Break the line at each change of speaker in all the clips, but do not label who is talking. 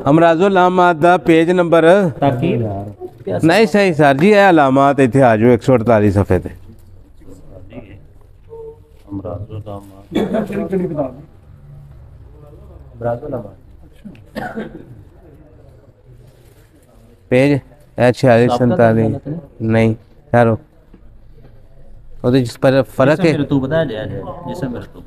अमराजुल अलामात दा page number नहीं सही सर जी, है अलामात इत्थे आ जाओ 148 सफ़े ते। पेज है 46-47 नहीं ठहरो, पर फर्क है।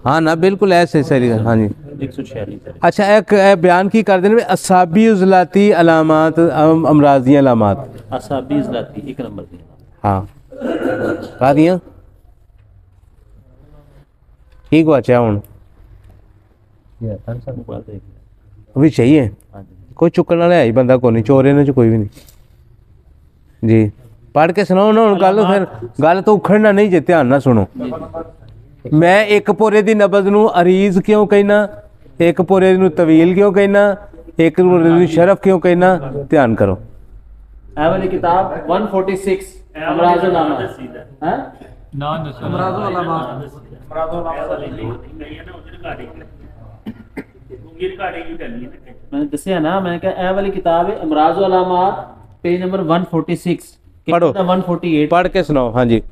हाँ ना बिल्कुल ऐसे सही। हाँ जी 146। अच्छा एक बयान की कर देने असाबी उजलाती अलामात अमराजी अलामात
असाबी उजलाती एक नंबर दी।
हाँ कहा दिया ठीक हुआ चाहे हूँ अभी चाहिए कोई चुकन वाला है ही बंदा को नहीं, चोर इन्होंने कोई भी नहीं जी। पढ़ के सुनाओ ना गल, फिर गल तो उखड़ना नहीं जे, ध्यान ना सुनो। मैं एक पोरे दी नबज नू अरीज क्यों कहना, एक पोरे नू तवील क्यों कहना, एक पोरे नू शरफ क्यों कहना, ध्यान करो।
ए वाली किताब 146 अमराजुल अलामात हैं ना अमराजुल अलामात मैंने दसिया ना, मैंने कहा ए वाली किताब है अमराजुल अलामात पेज नंबर 146
पढ़ो
148
पढ़ के सुनाओ। हाँ जी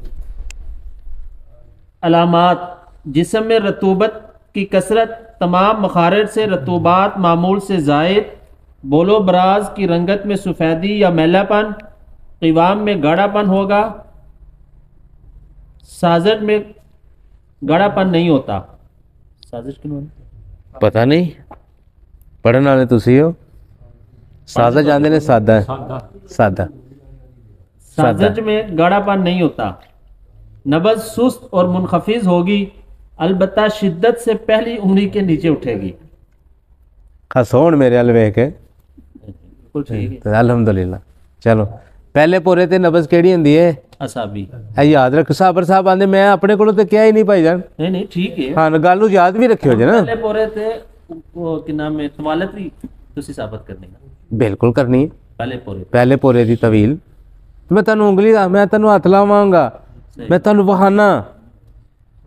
अलामात जिस्म में रतूबत की कसरत, तमाम मखारज से रतूबात मामूल से जायद, बोलो बराज की रंगत में सफ़ेदी या मैलापन, क़िवाम में गाढ़ापन होगा, साजट में गाढ़ापन नहीं होता। साजिश क्यों
पता नहीं पढ़ने वाले तुसी हो, सादा जानते ने सादा है सादा
साजट में गाढ़ापन नहीं होता। नबज सुस्त और मुनखफिज होगी, अलबत्ता शिद्दत से पहली उंगली के नीचे उठेगी।
खसोन मेरे अल वेख के अल्हम्दुलिल्लाह। चलो पहले पोरे ते नबज केड़ी हुंदी है?
असाबी।
याद रख साबर साहब आंदे मैं अपने कोलों ते क्या ही नहीं भाई जान।
नहीं ठीक है
हाँ गल नूं याद भी रखियो जे ना।
पहले पोरे ते वो कि नाम है तवालत भी तुसी साबित करनी है।
बिल्कुल करनी है।
पहले
पोरे दी तवील मैं तेन उंगली मैं तेन हथ लावांगा, मैं तेन वहाना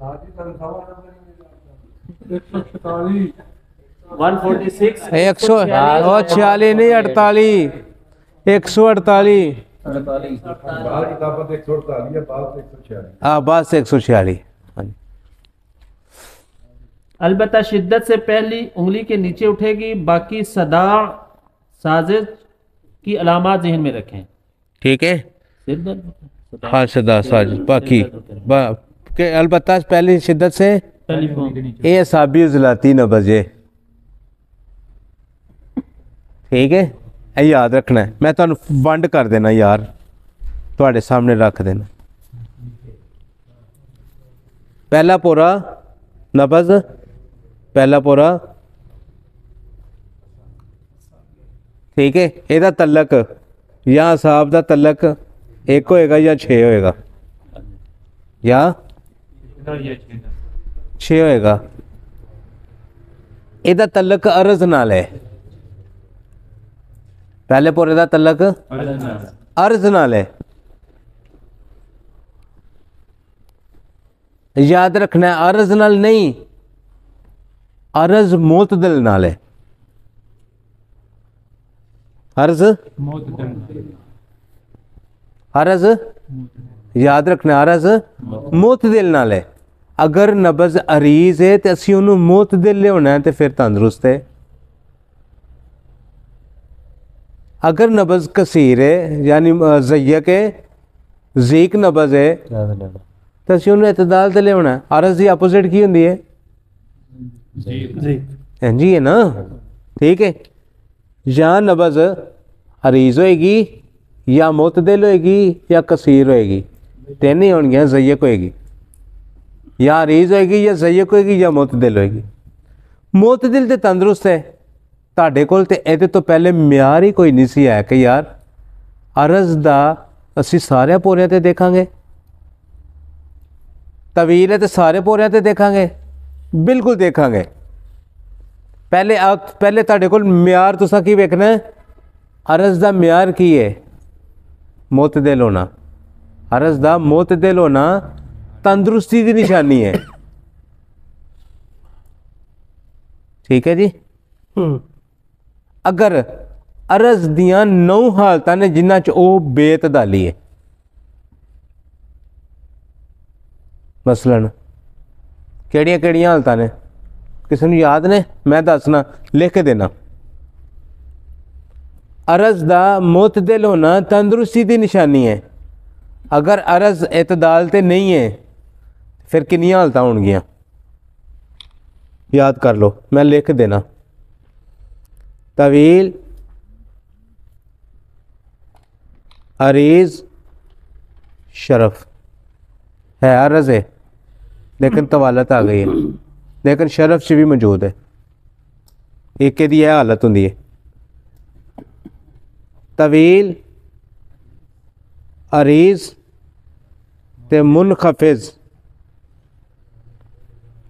146
146 नहीं 48 148 हाँ बस 146।
अलबत्ता शिद्दत से पहली उंगली के नीचे उठेगी, बाकी सदा साजिश की अलामात जहन में रखें।
ठीक है हाँ सदा साजिश बाकी के अलबत्ता पहली शिद्दत से ये असाबी उजलाती न बजे। ठीक है ये याद रखना है, मैं तुहानू वंड कर देना यार, तुहाडे सामने रख देना। पहला पोरा नबज, पहला पोरा ठीक है, एदा तलक या असाब दा तलक एक होएगा या 6 होएगा या 6 होएगा। एदा तलक अर्ज नाल है, पहले पोरे दा तलक अर्ज नाल है। याद रखना है अर्ज नाल नहीं, अर्ज मोतदिल नाल है। अर्ज अर्ज याद रखना अर्ज मोतदिल नाल है। अगर नबज अरीज है तो असी उन्होंने मोतदिल लिया तो फिर तंदुरुस्त है। अगर नबज कसीर है यानी ज़य्यक है, ज़ीक नबज है तो असी उन्होंने इतदाल से लिया। अर्ज की अपोजिट की होंगी है जी है ना। ठीक है या नबज अरीज होएगी या मोतदिल होएगी या कसीर होएगी, तीन ही होंगे। ज़य्यक होएगी या अरीज होएगी या ज़य्यक होएगी या मोतदिल होएगी। मोतदिल तो तंदुरुस्त है, ਤੁਹਾਡੇ ਕੋਲ ਤੇ ਇਹਦੇ ਤੋਂ ਪਹਿਲੇ ਮਿਆਰ ਹੀ ਕੋਈ ਨਹੀਂ ਸੀ ਹੈ ਕਿ ਯਾਰ ਅਰਜ਼ ਦਾ ਅਸੀਂ ਸਾਰੇ ਪੋਰਿਆਂ ਤੇ ਦੇਖਾਂਗੇ, ਤਵੀਲ ਹੈ ਤੇ ਸਾਰੇ ਪੋਰਿਆਂ ਤੇ ਦੇਖਾਂਗੇ, ਬਿਲਕੁਲ ਦੇਖਾਂਗੇ। ਪਹਿਲੇ ਤੁਹਾਡੇ ਕੋਲ ਮਿਆਰ ਤੁਸੀਂ ਕੀ ਵੇਖਣਾ ਹੈ? ਅਰਜ਼ ਦਾ ਮਿਆਰ ਕੀ ਹੈ? ਮੁਤਦਿਲ ਹੋਣਾ। ਅਰਜ਼ ਦਾ ਮੁਤਦਿਲ ਹੋਣਾ ਤੰਦਰੁਸਤੀ ਦੀ ਨਿਸ਼ਾਨੀ ਹੈ। ठीक है जी।
हम्म
अगर अरज दियां 9 हालतां ने जिन्हां च ओह बेतदाली है, मसलन केड़ियां केड़ियां हालतां ने, किसी नूं याद ने? मैं दसना, लिख के देना। अरज दा मुतदिल होना तंदुरुस्ती की निशानी है। अगर अरज एतदाल ते नहीं है फिर कितनी हालतां होणगियां? याद कर लो, मैं लिख देना। तवील, अरीज, शरफ है, अरज है लेकिन तवालत आ गई है, लेकिन शरफ च भी मौजूद है। एक दी यह हालत होंदी है। तवील, अरीज ते मुनखफिज,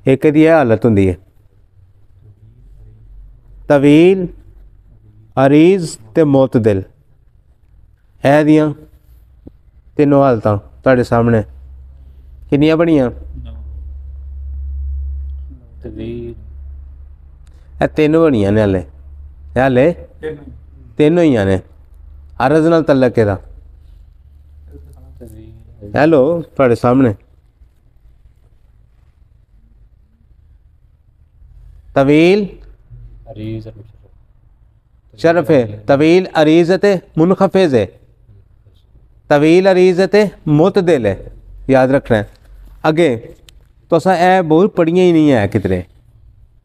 एक दी यह हालत होंदी है। तवील, अरीज ते मुतदिल, है दियां तीनों हालतां तुहाडे सामने। कितनियां बनियां? ਇਹ ਤਿੰਨ ਬਣੀਆਂ ਨੇ ਹਲੇ, ਹਲੇ ਤਿੰਨ ਹੋਈਆਂ ਨੇ। ਅਰਜ਼ ਨਾਲ ਤਲਕ ਇਹਦਾ ਹੈਲੋ ਤੁਹਾਡੇ ਸਾਹਮਣੇ। तवील शरफ है, तवील अरीज है, मुनखफिज है, तवील अरीज है, मुतदिल है, याद रखना है। अगे तो असा ए बहुत पढ़िया ही नहीं है कितने,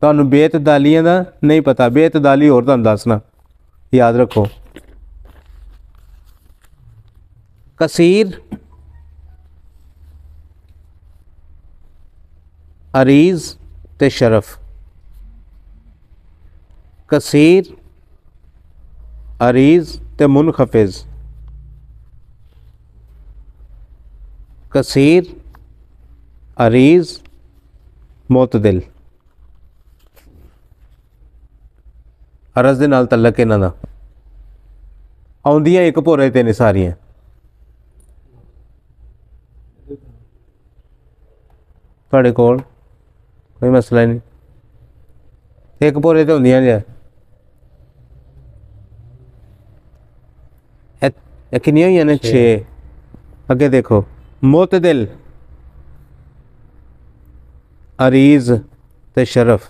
तुहानू बेतदालियां दा नहीं पता, बेतदाली होर तुहानू दसना, याद रखो। कसीर, अरीज ते शरफ। कसीर, अरीज ते मुनखफिज। कसीर, अरीज, मुतदिल। अरज दे नाल तलक इन्हां दा। आउंदियां एक भोरे ते ने सारियां। तुहाडे कोल कोई मसला नहीं, एक भोरे ते होंदियां जे। कितनियां होईयां ने? 6। अगे देखो, मुतदिल, अरीज ते शरफ।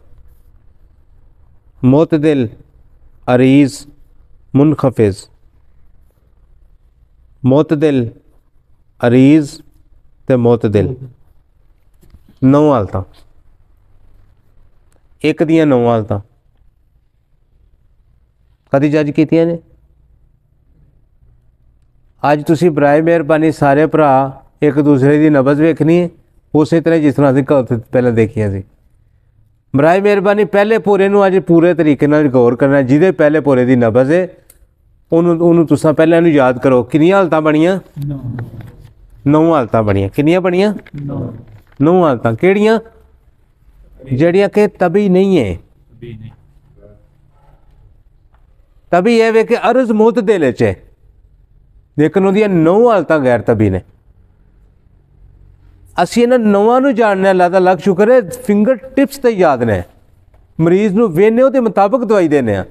मुतदिल, अरीज, मुनखफिज। मुतदिल, अरीज ते मुतदिल। 9 हालतां, एक दियां 9 हालतां। कदी जज कीतियां ने? अज तुसी बराए मेहरबानी सारे भरा एक दूसरे की नबज वेखनी है उस तरह जिस तरह असीं पहले देखिया सी। बराए मेहरबानी पहले भोरे नूं अज पूरे तरीके नाल गौर करना, जिहदे पहले भोरे की नबज है उन्होंने तुसां पहले इहनूं याद करो। कितनियां हालतां बनियां? 9 हालतां बनियां। कितनियां बनियां? 9 हालतां। किहड़ियां? जिहड़ियां कि तबी नहीं है। तबी है वे कि अर्ज मुतदिल च है, लेकिन उहदियां 9 हालतां गैर तबी ने। असीं इन्हां 9 नूं जानने, अल्लाह दा लख शुक्र है, फिंगर टिप्स ते याद ने। मरीज नूं वेखने उहदे मुताबिक दवाई देने आ।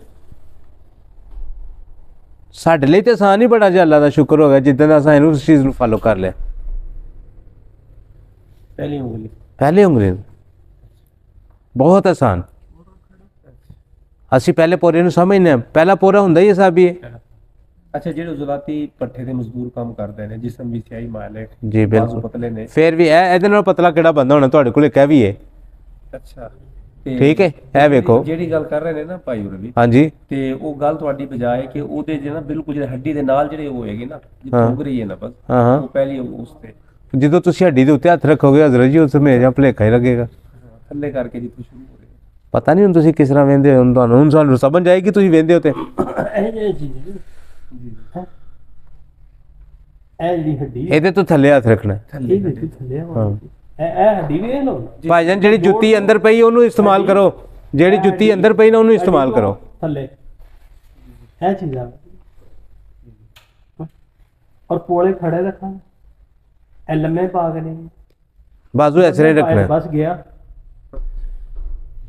साडे लई ते आसान ही बड़ा, जे अल्लाह दा शुक्र हो गया जिद्दां दा असां इस चीज़ नूं फॉलो कर लिया। पहली उंगली बहुत आसान। असीं पहले पोरे नूं समझने आ, पहला पोरा हुंदा ही हिसाबी है।
अच्छा, जेडे जुलाती पट्ठे दे मजदूर काम करते हैं, जिसम भी स्याही माल है,
जी बिल्कुल
पतले ने,
फिर भी ਇਹਦੇ ਨਾਲ ਪਤਲਾ ਕਿਹੜਾ ਬੰਦਾ ਹੋਣਾ ਤੁਹਾਡੇ ਕੋਲ? ਇੱਕ ਹੈ ਵੀ ਹੈ।
अच्छा
ठीक है, ਇਹ ਵੇਖੋ
ਜਿਹੜੀ ਗੱਲ ਕਰ ਰਹੇ ਨੇ ਨਾ ਭਾਈ ਉਰਵੀ,
ਹਾਂਜੀ
ਤੇ ਉਹ ਗੱਲ ਤੁਹਾਡੀ ਬਜਾਏ ਕਿ ਉਹਦੇ ਜਿਹੜਾ ਬਿਲਕੁਲ ਜਿਹੜੇ ਹੱਡੀ ਦੇ ਨਾਲ ਜਿਹੜੇ ਹੋਏਗੀ ਨਾ, ਜਿੱਥੇ ਉਗ ਰਹੀ ਹੈ ਨਾ, ਬਸ
ਹਾਂ ਹਾਂ।
ਉਹ ਪਹਿਲੀ ਉਸ ਤੇ
ਜਦੋਂ ਤੁਸੀਂ ਹੱਡੀ ਦੇ ਉੱਤੇ ਹੱਥ ਰੱਖੋਗੇ ਹਜ਼ਰਤ ਜੀ, ਉਸ ਸਮੇਂ ਜਾਂ ਭੁਲੇਖਾ ਹੀ ਲੱਗੇਗਾ।
ਥੱਲੇ ਕਰਕੇ ਜਿੱਥੇ ਸ਼ੁਰੂ ਹੋ ਰਹੀ
ਪਤਾ ਨਹੀਂ ਹੁਣ ਤੁਸੀਂ ਕਿਸ ਤਰ੍ਹਾਂ ਵਹਿੰਦੇ ਹੋ, ਤੁਹਾਨੂੰ ਹੁਣ ਸਾਨੂੰ ਸਮਝ ਆਏਗੀ ਤੁਸੀਂ ਵਹਿੰਦੇ ਹੋ ਤੇ। ਇਹਦੇ ਤੋਂ ਥੱਲੇ ਹੱਥ ਰੱਖਣਾ। ਹਾਂ ਭਾਈਜਾਨ, ਜਿਹੜੀ ਜੁੱਤੀ ਅੰਦਰ ਪਈ ਉਹਨੂੰ ਇਸਤੇਮਾਲ ਕਰੋ, ਜਿਹੜੀ ਜੁੱਤੀ ਅੰਦਰ ਪਈ ਨਾ ਉਹਨੂੰ ਇਸਤੇਮਾਲ ਕਰੋ।
ਥੱਲੇ ਇਹ ਚੀਜ਼ਾਂ ਔਰ ਪੋਲੇ ਖੜੇ ਰੱਖਾਂ, ਇਹ ਲੰਮੇ ਪਾ ਕੇ ਨਹੀਂ,
ਬਾਜ਼ੂ ਐਸੇ ਰੱਖਣਾ।
ਬਸ ਗਿਆ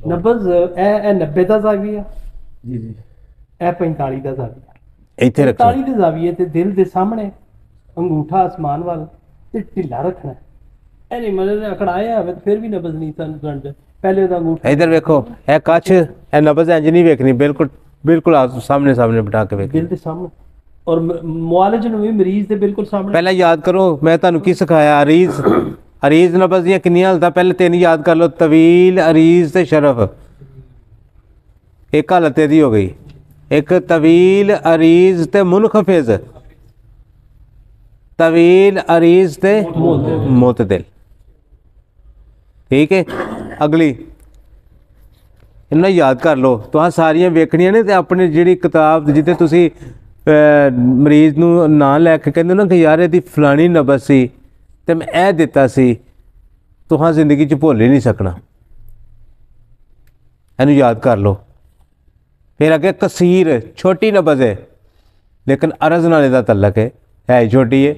ਨਬਜ਼ ਇਹ 90 ਦਾ ਜ਼ਾਵੀਆ,
ਜੀ ਜੀ
ਇਹ 45 ਦਾ ਜ਼ਾਵੀਆ।
ਇੱਥੇ ਰੱਖੋ
45 ਦੇ ਜ਼ਾਵੀਏ ਤੇ ਦਿਲ ਦੇ ਸਾਹਮਣੇ ਅੰਗੂਠਾ ਅਸਮਾਨ ਵੱਲ ਤੇ ਢਿੱਲਾ ਰੱਖਣਾ। ਇਹ ਨਹੀਂ ਮਤਲਬ ਅਕੜਾਇਆ ਹੋਵੇ ਫਿਰ ਵੀ ਨਬਜ਼ ਨਹੀਂ ਸਾਨੂੰ ਸਮਝ। ਪਹਿਲੇ ਉਹਦਾ ਅੰਗੂਠਾ
ਇਧਰ ਵੇਖੋ, ਇਹ ਕੱਛ, ਇਹ ਨਬਜ਼ ਇੰਜ ਨਹੀਂ ਵੇਖਣੀ, ਬਿਲਕੁਲ ਬਿਲਕੁਲ ਸਾਹਮਣੇ ਸਾਹਮਣੇ ਬਿਠਾ ਕੇ ਵੇਖ।
ਦਿਲ ਦੇ ਸਾਹਮਣੇ ਔਰ ਮੁਆਲਜ ਨੂੰ ਵੀ ਮਰੀਜ਼ ਦੇ ਬਿਲਕੁਲ ਸਾਹਮਣੇ।
ਪਹਿਲਾਂ ਯਾਦ ਕਰੋ ਮੈਂ ਤੁਹਾਨੂੰ ਕੀ ਸਿਖਾਇਆ। ਅਰੀਜ਼ ਨਬਜ਼ ਦੀਆਂ ਕਿੰਨੀਆਂ ਹਾਲਤਾਂ, ਪਹਿਲੇ 3 ਯਾਦ ਕਰ ਲਓ, ਤਵੀਲ, ਅਰੀਜ਼ ਤੇ ਸ਼ਰਫ। ਇੱਕ ਹਾਲਤ ਇਹਦੀ ਹੋ ਗਈ, ਇੱਕ ਤਵੀਲ, ਅਰੀਜ਼ ਤੇ ਮੁਨਖਫਿਜ਼, ਤਵੀਲ, ਅਰੀਜ਼ ਤੇ ਮੁਤਦਿਲ। ਠੀਕ ਹੈ, ਅਗਲੀ ਇਹਨਾਂ ਯਾਦ ਕਰ ਲਓ। ਤੁਹਾਂ ਸਾਰੀਆਂ ਵੇਖਣੀਆਂ ਨੇ ਤੇ ਆਪਣੀ ਜਿਹੜੀ ਕਿਤਾਬ ਜਿੱਤੇ ਤੁਸੀਂ ਮਰੀਜ਼ ਨੂੰ ਨਾਂ ਲੈ ਕੇ ਕਹਿੰਦੇ ਨਾ ਕਿ ਯਾਰ ਇਹਦੀ ਫਲਾਣੀ ਨਬਜ਼ ਸੀ ਤੇ ਮੈਂ ਇਹ ਦਿੱਤਾ ਸੀ, ਤੁਹਾਂ ਜ਼ਿੰਦਗੀ 'ਚ ਭੁੱਲ ਹੀ ਨਹੀਂ ਸਕਣਾ। ਇਹਨੂੰ ਯਾਦ ਕਰ ਲਓ। ਫਿਰ ਅੱਗੇ ਕਸੀਰ, ਛੋਟੀ ਨਬਜ਼ ਹੈ ਲੇਕਿਨ ਅਰਜ਼ ਨਾਲ ਇਹਦਾ ਤਲਕ ਹੈ ਹੀ ਛੋਟੀ ਹੈ।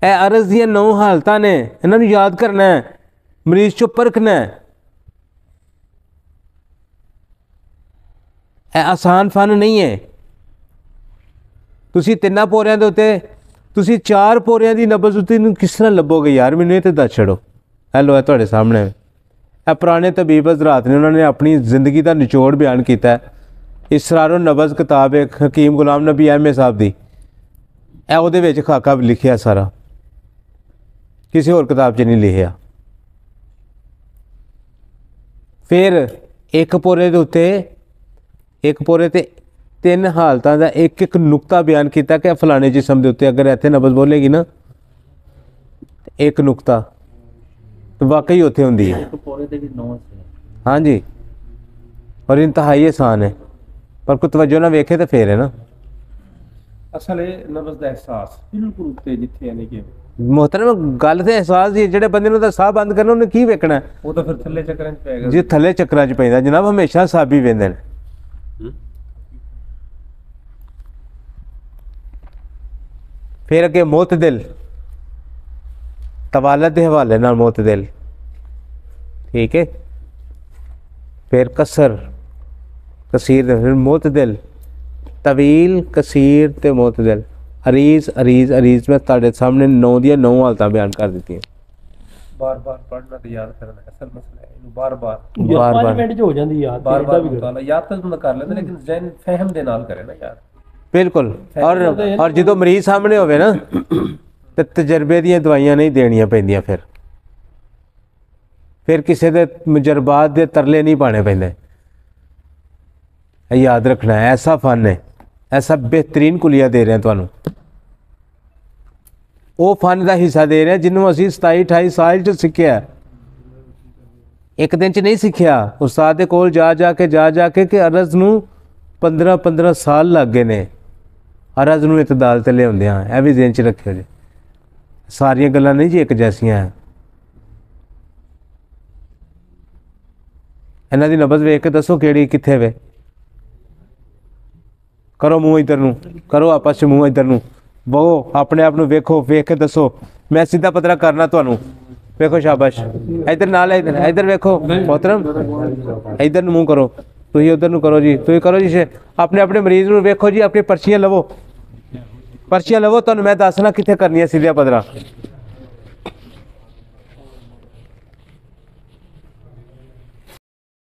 ਇਹ ਅਰਜ਼ ਦੀਆਂ 9 ਹਾਲਤਾਂ ਨੇ, ਇਹਨਾਂ ਨੂੰ ਯਾਦ ਕਰਨਾ ਹੈ, ਮਰੀਜ਼ 'ਚੋਂ ਪਰਖਣਾ ਹੈ। ਇਹ ਆਸਾਨ ਫਨ ਨਹੀਂ ਹੈ। ਤੁਸੀਂ 3 ਪੋਰਿਆਂ ਦੇ ਉੱਤੇ, ਤੁਸੀਂ 4 ਪੋਰਿਆਂ ਦੀ ਨਬਜ਼ ਉੱਤੇ ਨੂੰ ਕਿਸ ਤਰ੍ਹਾਂ ਲੱਭੋਗੇ ਯਾਰ, ਮੈਨੂੰ ਇਹ ਤਾਂ ਦੱਸ ਛੱਡੋ। ਹੈਲੋ, ਇਹ ਤੁਹਾਡੇ ਸਾਹਮਣੇ ਇਹ ਪੁਰਾਣੇ ਤਬੀਬ ਹਜ਼ਰਾਤ ਨੇ, ਉਹਨਾਂ ਨੇ ਆਪਣੀ ਜ਼ਿੰਦਗੀ ਦਾ ਨਿਚੋੜ ਬਿਆਨ ਕੀਤਾ ਹੈ। ਇਸਰਾਰੁ ਨਬਜ਼ ਕਿਤਾਬ ਹੈ ਹਕੀਮ ਗੁਲਾਮ ਨਬੀ ਅਹਿਮਦ ਸਾਹਿਬ ਦੀ, ਇਹ ਉਹਦੇ ਵਿੱਚ ਖਾਕਾ ਲਿਖਿਆ ਸਾਰਾ, ਕਿਸੇ ਹੋਰ ਕਿਤਾਬ 'ਚ ਨਹੀਂ ਲਿਖਿਆ। ਫਿਰ ਇੱਕ ਪੋਰੇ ਦੇ ਉੱਤੇ, ਇੱਕ ਪੋਰੇ ਤੇ 3 ਹਾਲਤਾਂ ਦਾ ਇੱਕ ਨੁਕਤਾ ਬਿਆਨ ਕੀਤਾ ਕਿ ਫਲਾਣੇ ਜਿਸਮ ਦੇ ਉੱਤੇ ਅਗਰ ਇੱਥੇ ਨਬਜ਼ ਬੋਲੇਗੀ ਨਾ, ਇੱਕ ਨੁਕਤਾ ਵਾਕਈ ਉੱਥੇ ਹੁੰਦੀ ਹੈ। हाँ जी, और इंतहाई आसान है, पर कोई तवज्जो ना वेखे तो फिर है ना।
ਅਸਲ ਇਹ ਨਬਜ਼ ਦਾ ਅਹਿਸਾਸ ਬਿਲਕੁਲ ਉੱਤੇ ਜਿੱਥੇ ਯਾਨੀ ਕਿ
मोहतरम गल तो एहसास ही, ਜਿਹੜੇ ਬੰਦੇ ਨੂੰ ਤਾਂ ਸਾਹ ਬੰਦ ਕਰਨਾ ਉਹਨੇ ਕੀ ਵੇਖਣਾ,
ਉਹ ਤਾਂ ਫਿਰ ਥੱਲੇ ਚੱਕਰਾਂ 'ਚ ਪਏਗਾ।
ਜੇ ਥੱਲੇ ਚੱਕਰਾਂ 'ਚ ਪੈਂਦਾ ਜਨਾਬ, ਹਮੇਸ਼ਾ ਸਾਬੀ ਵੇਂਦੇ ਨੇ। ਫਿਰ ਅੱਗੇ ਮੁਤਦਿਲ, ਤਵਾਲਦ ਦੇ ਹਵਾਲੇ ਨਾਲ ਮੁਤਦਿਲ। ठीक है, फिर कसर, कसीर, फिर मुतदिल, तवील, कसीर ते मुतदिल, अरीज अरीज अरीज में ਤੁਹਾਡੇ ਸਾਹਮਣੇ 9 ਦੀਆਂ 9 ਹਾਲਤਾਂ ਬਿਆਨ ਕਰ ਦਿੱਤੀਆਂ।
ਬਾਰ-ਬਾਰ ਪੜ੍ਹਨਾ ਤੇ ਯਾਦ ਕਰਨਾ ਅਸਲ ਮਸਲਾ ਹੈ। ਇਹਨੂੰ ਬਾਰ-ਬਾਰ
5 ਮਿੰਟ 'ਚ ਹੋ ਜਾਂਦੀ ਯਾਦ।
ਬਾਰ-ਬਾਰ ਮੁਤਾਲਾ ਯਾਦ ਤਾਂ ਬੰਦਾ ਕਰ ਲੈਂਦਾ, ਲੇਕਿਨ ਜ਼ਹਿਨ ਫਹਿਮ ਦੇ ਨਾਲ ਕਰੇ ਨਾ ਯਾਰ।
ਬਿਲਕੁਲ। ਔਰ ਜਦੋਂ ਮਰੀਜ਼ ਸਾਹਮਣੇ ਹੋਵੇ ਨਾ ਤੇ ਤਜਰਬੇ ਦੀਆਂ ਦਵਾਈਆਂ ਨਹੀਂ ਦੇਣੀਆਂ ਪੈਂਦੀਆਂ। ਫਿਰ ਕਿਸੇ ਦੇ ਮੁਜਰਬਾਤ ਦੇ ਤਰਲੇ ਨਹੀਂ ਪਾਣੇ ਪੈਂਦੇ। याद रखना है, ऐसा फन है, ऐसा बेहतरीन कुलिया दे रहे हैं तुहानू, वो फन का हिस्सा दे रहे हैं जिन्होंने असी 27-28 साल च सीखिया, एक दिन च नहीं सीखिया। उस्ताद दे कोल जा के कि अरज नू 15-15 साल लग गए ने अरज नू इतदाल ते लिआउंदियां। यह भी दिन च रखियो जी, सारियां गल्लां नहीं जी एक जैसियां है। इन्हां दी नबज़ वेख के दसो किहड़ी कित्थे वे। करो मूँह इधर नू, करो आपस च मूँह इधर नू, बहु अपने आप नू वेखो, वेख के दसो। मैं सीधा पतरा करना तुहानू, वेखो शाबाश। इधर नाल इधर वेखो मोहतरम, इधर नू मूँह करो, तुसीं उधर नू करो जी, तुसीं करो जी। अपने अपने मरीज नू वेखो जी, अपनी पर्चियां लवो, पर्चियां लवो, तुहानू मैं दसना कित्थे करनी है सीधा पतरा।